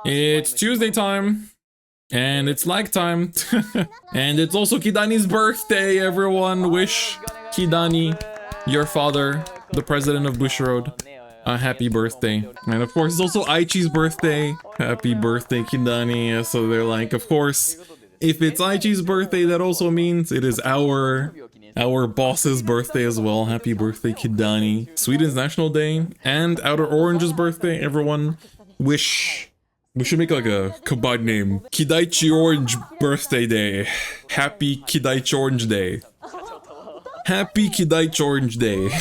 It's Tuesday time, and it's like time, and it's also Kidani's birthday, everyone. Wish Kidani, your father, the president of Bushiroad, a happy birthday. And of course, it's also Aichi's birthday. Happy birthday, Kidani. So they're like, of course, if it's Aichi's birthday, that also means it is our boss's birthday as well. Happy birthday, Kidani. Sweden's National Day and Outer Orange's birthday. Everyone wish. We should make like a combined name. Kidaichi Orange Birthday Day. Happy Kidaichi Orange Day. Happy Kidaichi Orange Day.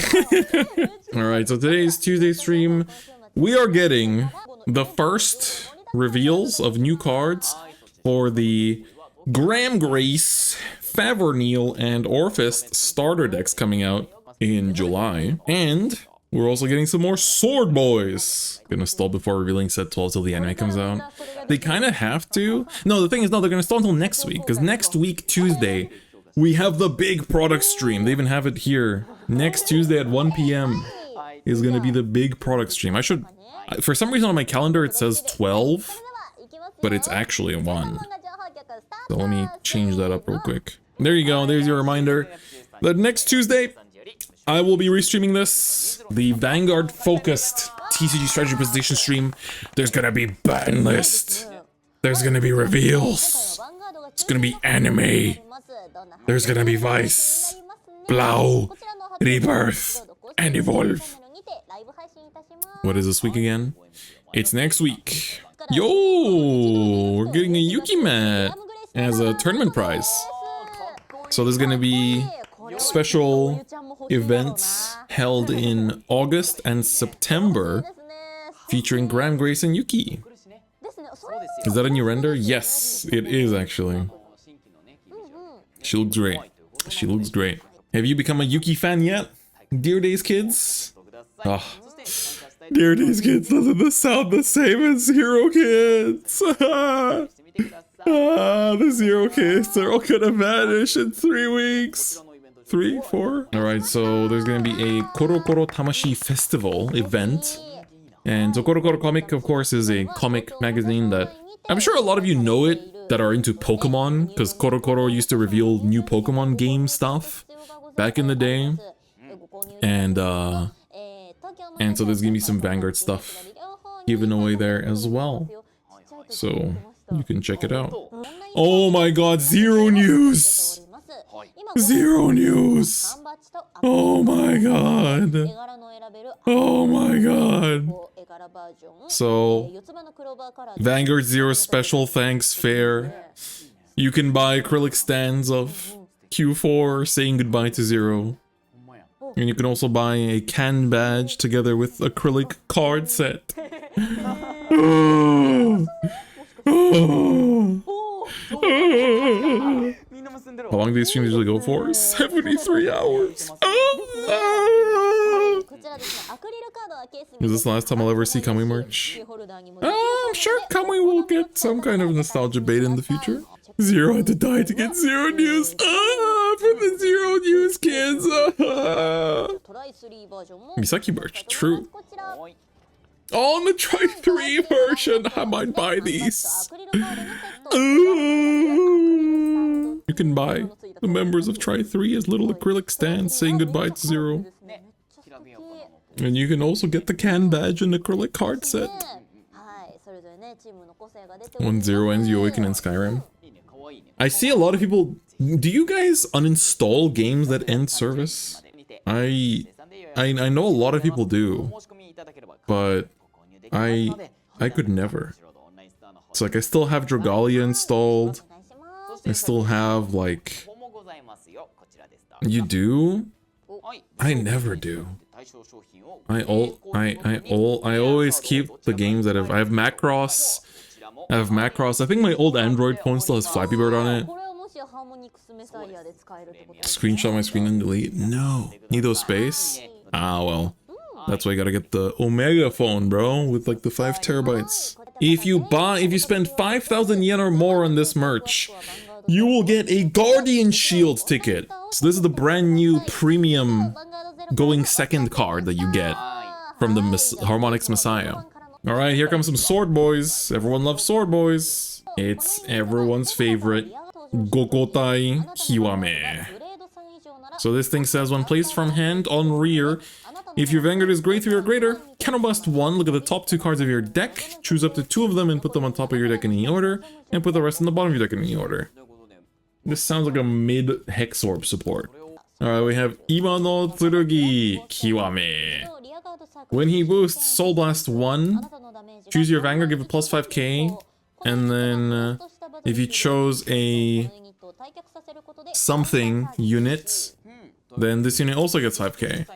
Alright, so today's Tuesday stream. We are getting the first reveals of new cards for the Graham Grace, Favernil, and Orfist starter decks coming out in July. And we're also getting some more Sword Boys. Gonna stall before revealing set 12 till the anime comes out. They kind of have to. No, the thing is, no, they're gonna stall until next week. Because next week, Tuesday, we have the big product stream. They even have it here. Next Tuesday at 1 p.m. is gonna be the big product stream. I should... For some reason on my calendar it says 12. But it's actually 1. So let me change that up real quick. There you go. There's your reminder. The next Tuesday, I will be restreaming this, the Vanguard focused TCG strategy presentation stream. There's gonna be ban list. There's gonna be reveals. It's gonna be anime. There's gonna be Vice, Blau, Rebirth, and Evolve. What is this week again? It's next week. Yo, we're getting a Yuki mat as a tournament prize. So there's gonna be special events held in August and September featuring Graham, Grace, and Yuki. Is that a new render? Yes, it is actually. She looks great. She looks great. Have you become a Yuki fan yet? Dear Days kids? Oh. Dear Days kids, doesn't this sound the same as Zero Kids? The Zero Kids are all gonna vanish in 3 weeks. 3, 4? Alright, so there's gonna be a Korokoro Tamashi Festival event. And so Korokoro Comic, of course, is a comic magazine that I'm sure a lot of you know it that are into Pokemon, because Korokoro used to reveal new Pokemon game stuff back in the day. And so there's gonna be some Vanguard stuff given away there as well. So you can check it out. Oh my god, zero news! Zero news! Oh my god! Oh my god! So, Vanguard Zero special thanks fair. You can buy acrylic stands of Q4 saying goodbye to Zero. And you can also buy a can badge together with acrylic card set. How long do these streams usually go for? 73 hours. Is this the last time I'll ever see Kamui merch? I'm sure Kamui will get some kind of nostalgia bait in the future. Zero had to die to get Zero news. For the Zero news kids. Misaki merch, true. On the Try 3 version, I might buy these. You can buy the members of Try 3 as little acrylic stands saying goodbye to Zero. And you can also get the can badge and acrylic card set. When Zero ends, you awaken in Skyrim. I see a lot of people... Do you guys uninstall games that end service? I know a lot of people do. But I could never. It's like I still have Dragalia installed. I still have like... You do? I never do. I always keep the games that I have Macross. I think my old Android phone still has Flappy Bird on it. Screenshot my screen and delete? No. Nido space? Ah, well. That's why you gotta get the Omega phone, bro, with like the 5 terabytes. If you spend 5,000 yen or more on this merch, you will get a Guardian Shield ticket. So this is the brand new premium going second card that you get from the Harmonix Messiah. Alright, here comes some sword boys. Everyone loves sword boys. It's everyone's favorite, Gokotai Kiwame. So this thing says, when placed from hand on rear, if your Vanguard is grade 3 or greater, counterblast 1, look at the top 2 cards of your deck, choose up to 2 of them and put them on top of your deck in any order, and put the rest on the bottom of your deck in any order. This sounds like a mid-Hex Orb support. Alright, we have Ima no Tsurugi Kiwame. When he boosts Soul Blast 1, choose your Vanguard, give it plus 5k, and then if you chose a something unit, then this unit also gets 5k.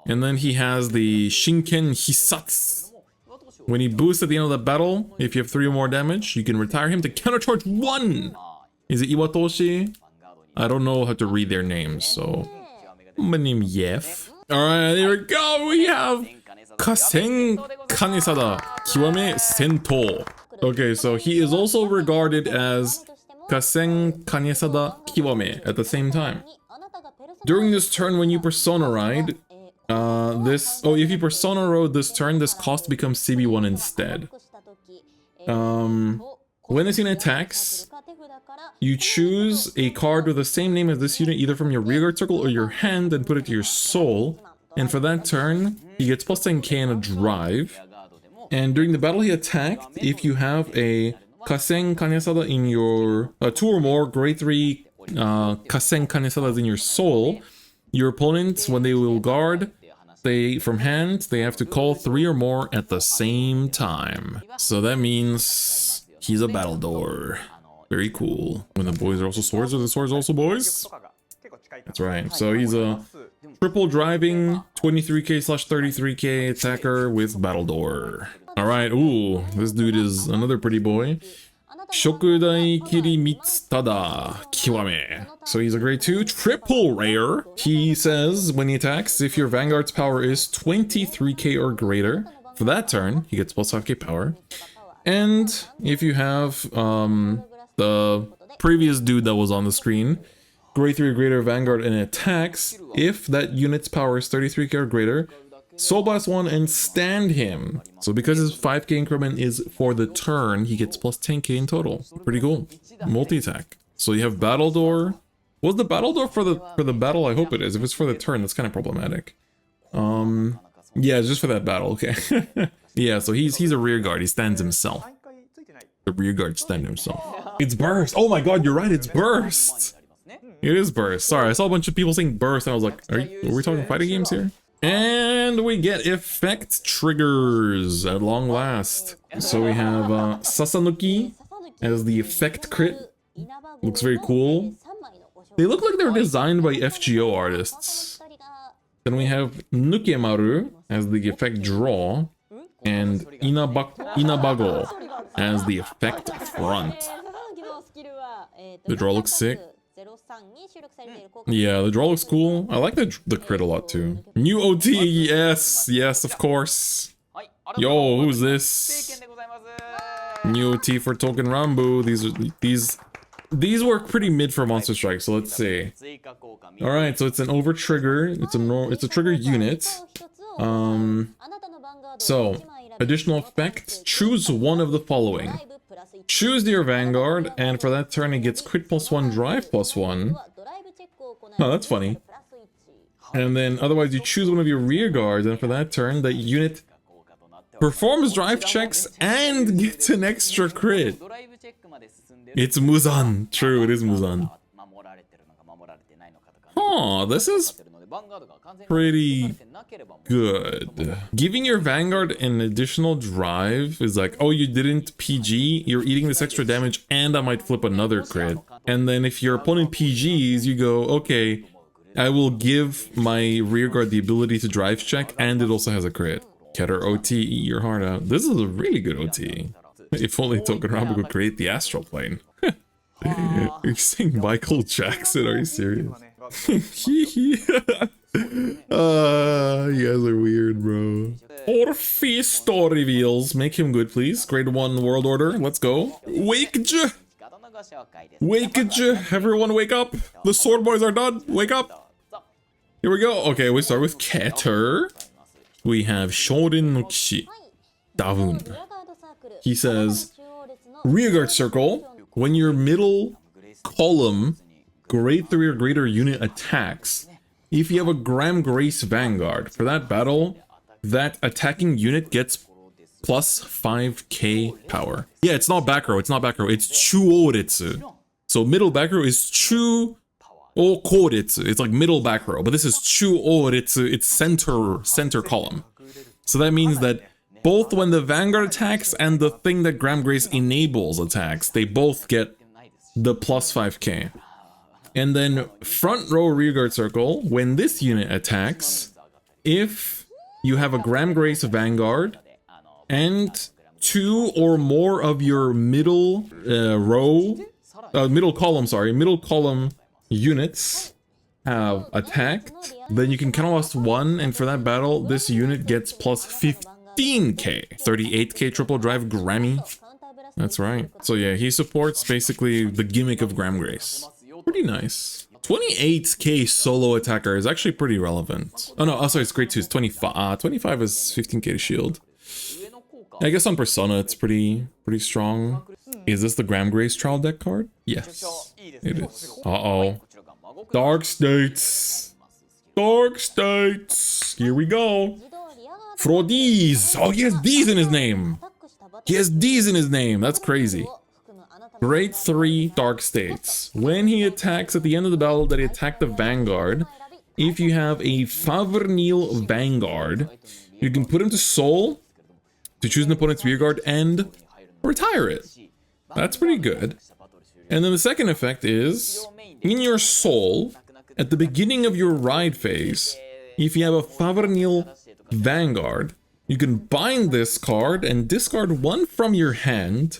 And then he has the Shinken Hisatsu. When he boosts at the end of the battle, if you have 3 or more damage, you can retire him to countercharge 1! Is it Iwatoshi? I don't know how to read their names, so... My name Yef. Alright, here we go! We have Kasen Kanesada Kiwame Sento. Okay, so he is also regarded as Kasen Kanesada Kiwame at the same time. During this turn, when you Persona Ride, if you Persona Road this turn, this cost becomes CB1 instead. When this unit attacks, you choose a card with the same name as this unit either from your rearguard circle or your hand and put it to your soul. And for that turn, he gets plus 10k and a drive. And during the battle he attacked, if you have a Kasen Kanesada in your... 2 or more grade 3 Kasen Kanesadas in your soul, your opponents, when they will guard, from hand, they have to call 3 or more at the same time. So that means he's a Battledore. Very cool. When the boys are also swords, are the swords also boys? That's right. So he's a triple driving 23k/33k attacker with Battledore. Alright, ooh, this dude is another pretty boy. Shokudai Kirimitsutada Kiwame. So he's a grade 2, triple rare. He says, when he attacks, if your Vanguard's power is 23k or greater, for that turn, he gets plus 5k power. And if you have the previous dude that was on the screen, grade 3 or greater Vanguard and attacks, if that unit's power is 33k or greater, Soul Blast 1 and stand him. So because his 5k increment is for the turn, he gets plus 10k in total. Pretty cool. Multi-attack. So you have Battledore. Was the Battledore for the battle? I hope it is. If it's for the turn, that's kind of problematic. Yeah, it's just for that battle, okay. Yeah, so he's a rear guard. He stands himself. The rear guard stand himself. It's burst. Oh my god, you're right, it's burst. It is burst. Sorry, I saw a bunch of people saying burst and I was like, are we talking fighting games here? And we get effect triggers at long last. So we have Sasanuki as the effect crit. Looks very cool. They look like they're designed by FGO artists. Then we have Nukemaru as the effect draw. And Inabago as the effect front. The draw looks sick. Yeah, the draw looks cool. I like the crit a lot too. New OT, yes, yes, of course. Yo, who's this? New OT for Token Rambu. These work pretty mid for Monster Strike, so let's see. Alright, so it's an over trigger. It's a trigger unit. So, additional effect, choose one of the following. Choose your Vanguard, and for that turn it gets crit +1, drive +1. Oh, that's funny. And then otherwise you choose one of your rear guards, and for that turn that unit performs drive checks and gets an extra crit. It's Muzan. True, it is Muzan. Oh, this is pretty good. Giving your Vanguard an additional drive is like, oh, you didn't PG, you're eating this extra damage and I might flip another crit. And then if your opponent PGs, you go, okay, I will give my rearguard the ability to drive check and it also has a crit. Ketter OT, eat your heart out. This is a really good OT. If only Token Rambu could create the astral plane. You're saying Michael Jackson, are you serious? You guys are weird, bro. Orfist reveals. Make him good, please. Grade 1 World Order. Let's go. Wake-ja! Wake-ja! Everyone wake up! The sword boys are done! Wake up! Here we go. Okay, we start with Ketter. We have Shorin no Kishi. Davun. He says, rearguard circle, when your middle column grade 3 or greater unit attacks, if you have a Graham Grace Vanguard, for that battle, that attacking unit gets plus 5k power. Yeah, it's not back row, it's Chuoretsu. So middle back row is Chu O Koretsu. It's like middle back row, but this is Chuoretsu, it's center column. So that means that both when the Vanguard attacks and the thing that Graham Grace enables attacks, they both get the plus 5k. And then front row rearguard circle, when this unit attacks, if you have a Graham Grace Vanguard and 2 or more of your middle column units have attacked, then you can counterblast 1, and for that battle, this unit gets plus 15k. 38k triple drive Grammy. That's right. So yeah, he supports basically the gimmick of Graham Grace. Pretty nice. 28k solo attacker is actually pretty relevant. Oh no, oh sorry, it's grade 2, it's 25. 25 is 15k to shield. I guess on Persona it's pretty strong. Is this the Graham Grace trial deck card? Yes, it is. Uh-oh. Dark States. Dark States. Here we go. Frodiz. Oh, he has D's in his name. He has D's in his name. That's crazy. Grade 3 Dark States. When he attacks at the end of the battle that he attacked the Vanguard, if you have a Favernil Vanguard, you can put him to Soul to choose an opponent's rearguard and retire it. That's pretty good. And then the second effect is, in your Soul, at the beginning of your ride phase, if you have a Favernil Vanguard, you can bind this card and discard 1 from your hand,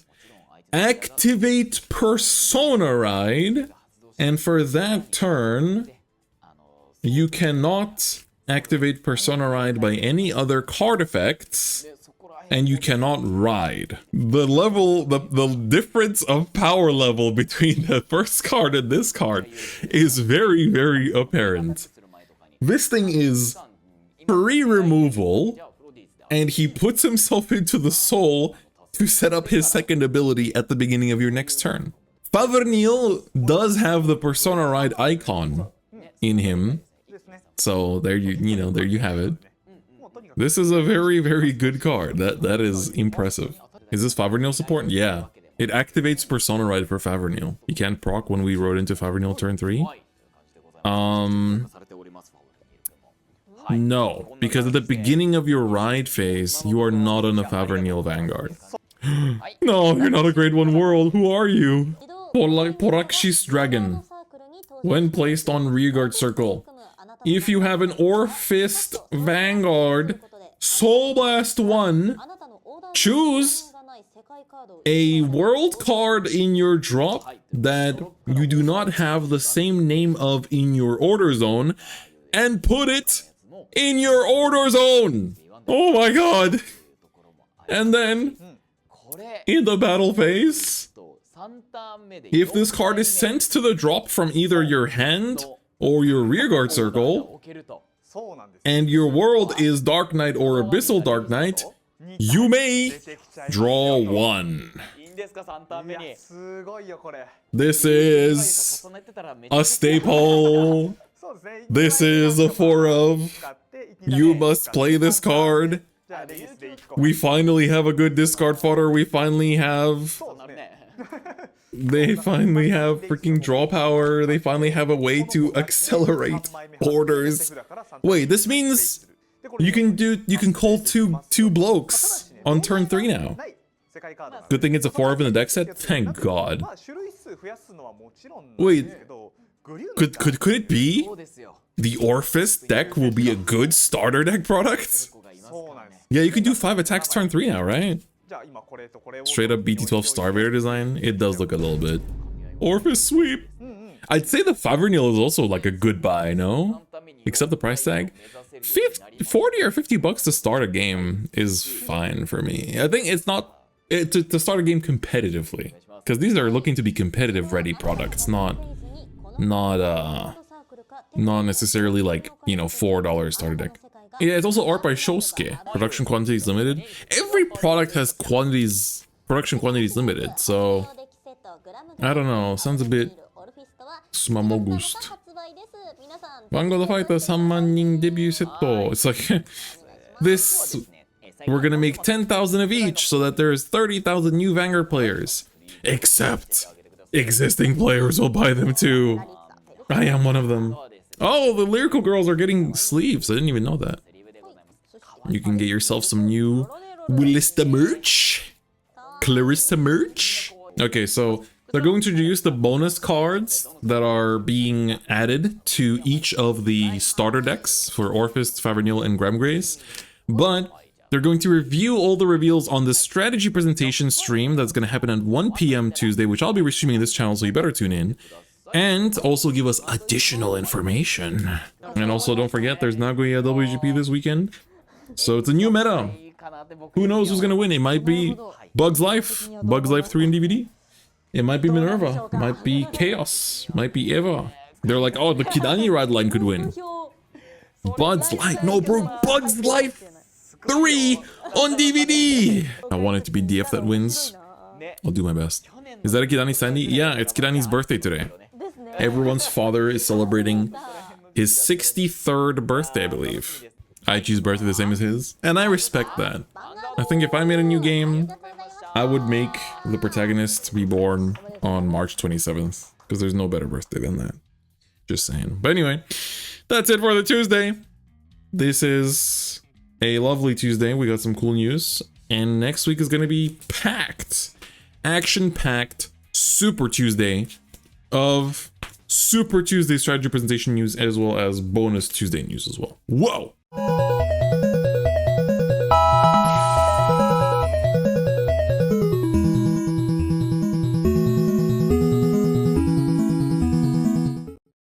activate Persona Ride, and for that turn, you cannot activate Persona Ride by any other card effects, and you cannot ride. The level, the difference of power level between the first card and this card is very, very apparent. This thing is free removal, and he puts himself into the Soul to set up his second ability at the beginning of your next turn. Favernil does have the Persona Ride icon in him, so there there you have it. This is a very, very good card. That is impressive. Is this Favernil support? Yeah. It activates Persona Ride for Favernil. You can't proc when we rode into Favernil turn 3. No, because at the beginning of your ride phase, you are not on a Favernil Vanguard. No, you're not a grade 1 world. Who are you? Porakshis Dragon. When placed on rearguard circle, if you have an Orfist Vanguard, Soul Blast 1, choose a world card in your drop that you do not have the same name of in your order zone, and put it in your order zone. Oh my god. And then, in the battle phase, if this card is sent to the drop from either your hand or your rearguard circle, and your world is Dark Knight or Abyssal Dark Knight, you may draw 1. This is a staple. This is a 4 of. You must play this card. We finally have a good discard fodder. We finally have... They finally have freaking draw power. They finally have a way to accelerate orders. Wait, this means you can call two blokes on turn 3 now. Good thing it's a 4 of in the deck set. Thank God. Wait, could it be the Orfist deck will be a good starter deck product? Yeah, you can do 5 attacks turn 3 now, right? Straight up BT12 Starvader design. It does look a little bit. Orfist sweep. I'd say the Favernil is also like a good buy, no? Except the price tag. 40 or 50 bucks to start a game is fine for me. I think it's not to start a game competitively, because these are looking to be competitive ready products, not necessarily like, $4 starter deck. Yeah, it's also art by Shosuke. Production quantities limited. Every product has production quantities limited, so I don't know. Sounds a bit smamogust. Vanguard Fighter 3万人 debut set. It's like this. We're gonna make 10,000 of each so that there's 30,000 new Vanguard players. Except existing players will buy them too. I am one of them. Oh, the lyrical girls are getting sleeves. I didn't even know that. You can get yourself some new Willista merch. Clarissa merch. Okay, so they're going to introduce the bonus cards that are being added to each of the starter decks for Orfist, Favernil, and Gramgrace. But they're going to review all the reveals on the strategy presentation stream that's going to happen at 1 p.m. Tuesday, which I'll be restreaming this channel, so you better tune in. And also give us additional information. And also don't forget, there's Nagoya WGP this weekend. So it's a new meta. Who knows who's going to win? It might be Bugs Life 3 in DVD. It might be Minerva. Might be Chaos. Might be Eva. They're like, oh, the Kidani ride line could win. Bugs Life. No, bro. Bugs Life 3 on DVD. I want it to be DF that wins. I'll do my best. Is that a Kidani Sandy? Yeah, it's Kidani's birthday today. Everyone's father is celebrating his 63rd birthday, I believe. Aichi's birthday the same as his, and I respect that. I think if I made a new game, I would make the protagonist be born on March 27th, because there's no better birthday than that. Just saying. But anyway, that's it for the Tuesday. This is a lovely Tuesday. We got some cool news, and next week is going to be packed, action-packed Super Tuesday of Super Tuesday strategy presentation news, as well as bonus Tuesday news as well. Whoa!